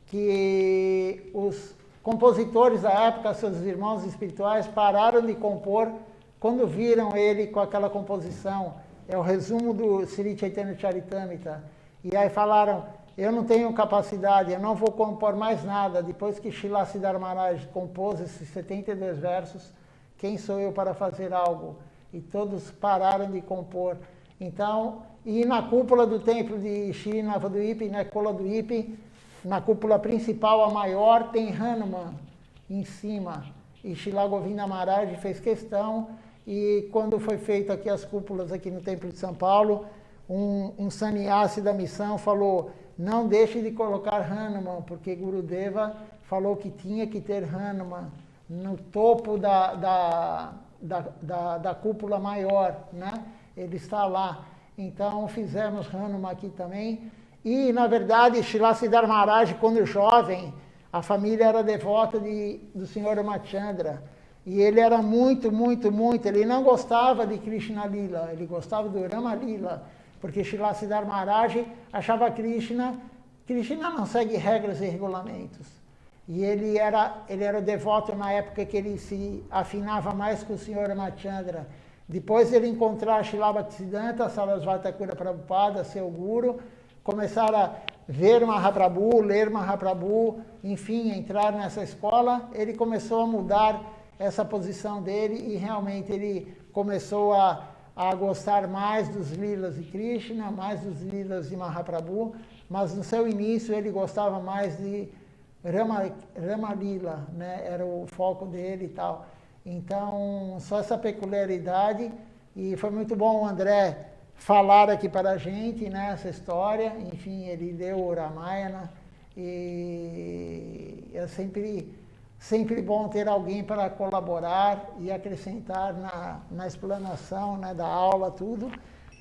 que os compositores da época, seus irmãos espirituais, pararam de compor quando viram ele com aquela composição. É o resumo do Sri Chaitanya Charitamrita. E aí falaram, eu não tenho capacidade, eu não vou compor mais nada. Depois que Srila Siddhar Maharaj compôs esses 72 versos, quem sou eu para fazer algo? E todos pararam de compor. Então, e na cúpula do templo de Shri Navadvipa, na Koladwipi, na cúpula principal, a maior, tem Hanuman em cima. E Srila Govinda Maharaj fez questão, e quando foi feito aqui as cúpulas aqui no Templo de São Paulo, um sannyasi da missão falou, não deixe de colocar Hanuman, porque Gurudeva falou que tinha que ter Hanuman no topo da cúpula maior, né? Ele está lá. Então fizemos Hanuman aqui também. E, na verdade, Srila Siddhar Maharaj, quando jovem, a família era devota do Sr. Ramachandra. E ele era muito, ele não gostava de Krishna Lila, ele gostava do Rama Lila, porque Srila Siddhar Maharaj achava Krishna não segue regras e regulamentos. E ele era o devoto na época que ele se afinava mais com o Sr. Ramachandra. Depois ele encontrar Srila Bhaktisiddhanta Sarasvati Thakura Prabhupada, seu guru, começaram a ver Mahaprabhu, ler Mahaprabhu, enfim, entrar nessa escola, ele começou a mudar essa posição dele e realmente ele começou a gostar mais dos lilas de Krishna, mais dos lilas de Mahaprabhu, mas no seu início ele gostava mais de Rama Lila, né? Era o foco dele e tal. Então, só essa peculiaridade, e foi muito bom o André falar aqui para a gente, né, essa história. Enfim, ele leu o Ramayana e é sempre bom ter alguém para colaborar e acrescentar na explanação, né, da aula, tudo.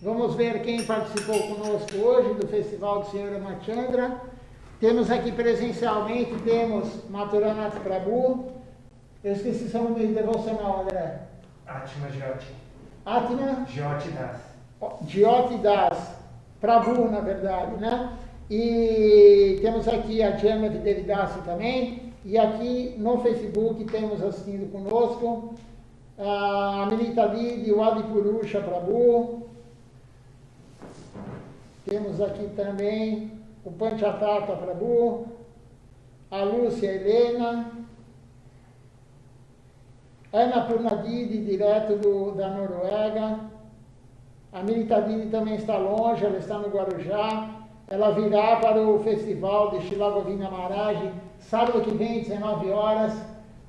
Vamos ver quem participou conosco hoje do Festival do Sr. Ramachandra. Temos aqui presencialmente, temos Mathuranath Prabhu. Eu esqueci seu nome devocional, André. Atma Jyoti. Atma Jyoti Das. Jyoti Das, Prabhu, na verdade, né? E temos aqui a Jana Devidasi também, E aqui no Facebook temos assistindo conosco a Amrita Didi, o Adipurusha Prabhu. Temos aqui também o Panchatata Prabhu, a Lúcia Helena, Ana Purna Didi, direto da Noruega. A Amrita Didi também está longe, ela está no Guarujá. Ela virá para o festival de Srila Govinda Maharaj, sábado que vem, 19 horas.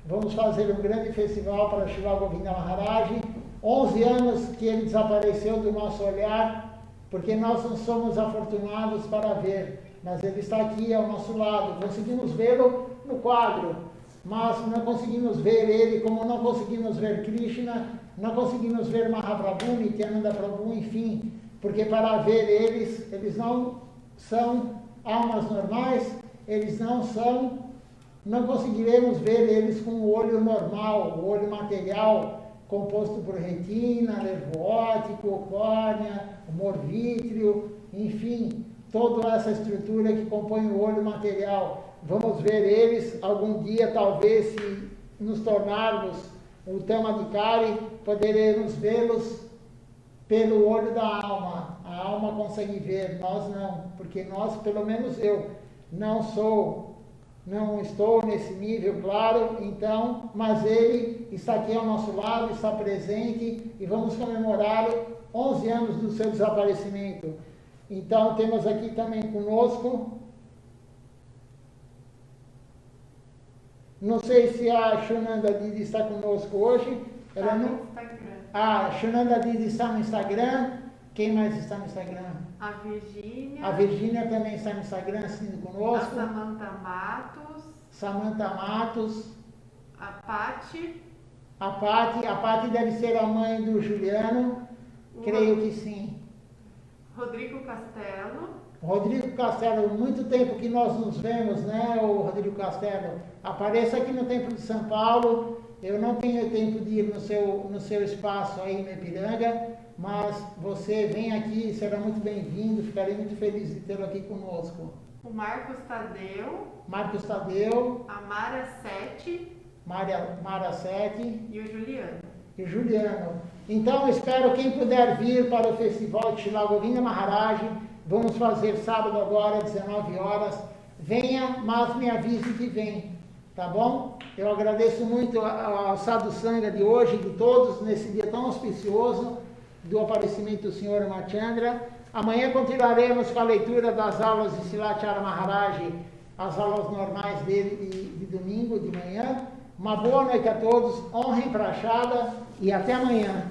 Vamos fazer um grande festival para Srila Govinda Maharaj. 11 anos que ele desapareceu do nosso olhar, porque nós não somos afortunados para ver, mas ele está aqui ao nosso lado. Conseguimos vê-lo no quadro, mas não conseguimos ver ele, como não conseguimos ver Krishna, não conseguimos ver Mahaprabhu, Nityananda Prabhu, enfim, porque para ver eles não são almas normais, não conseguiremos ver eles com o olho normal, o olho material, composto por retina, nervo óptico, córnea, humor vítreo, enfim, toda essa estrutura que compõe o olho material. Vamos ver eles algum dia, talvez, se nos tornarmos o Tamadikari, poderemos vê-los pelo olho da alma. A alma consegue ver, nós não, porque nós, pelo menos eu, não estou nesse nível, claro, então, mas ele está aqui ao nosso lado, está presente e vamos comemorar 11 anos do seu desaparecimento. Então, temos aqui também conosco, não sei se a Shunanda Didi está conosco hoje. Ela não... A Shunanda Didi está no Instagram. Quem mais está no Instagram? A Virgínia. A Virgínia também está no Instagram assistindo conosco. A Samantha Matos. Samantha Matos. A Pati. A Pati deve ser a mãe do Juliano. Creio que sim. Rodrigo Castelo. Rodrigo Castelo, muito tempo que nós nos vemos, né, o Rodrigo Castelo? Apareça aqui no Templo de São Paulo. Eu não tenho tempo de ir no seu espaço aí em Ipiranga, mas você vem aqui, será muito bem-vindo, ficarei muito feliz de tê-lo aqui conosco. O Marcos Tadeu. Marcos Tadeu. A Mara Sete. Mara Sete. E o Juliano. E o Juliano. Então, espero quem puder vir para o Festival de Srila Govinda Maharaj. Vamos fazer sábado agora, 19 horas. Venha, mas me avise que vem, tá bom? Eu agradeço muito ao Sadhu Sangha de hoje, de todos, nesse dia tão auspicioso do aparecimento do Sr. Ramachandra. Amanhã continuaremos com a leitura das aulas de Silachara Maharaj, as aulas normais dele de domingo, de manhã. Uma boa noite a todos, honrem Prachada e até amanhã.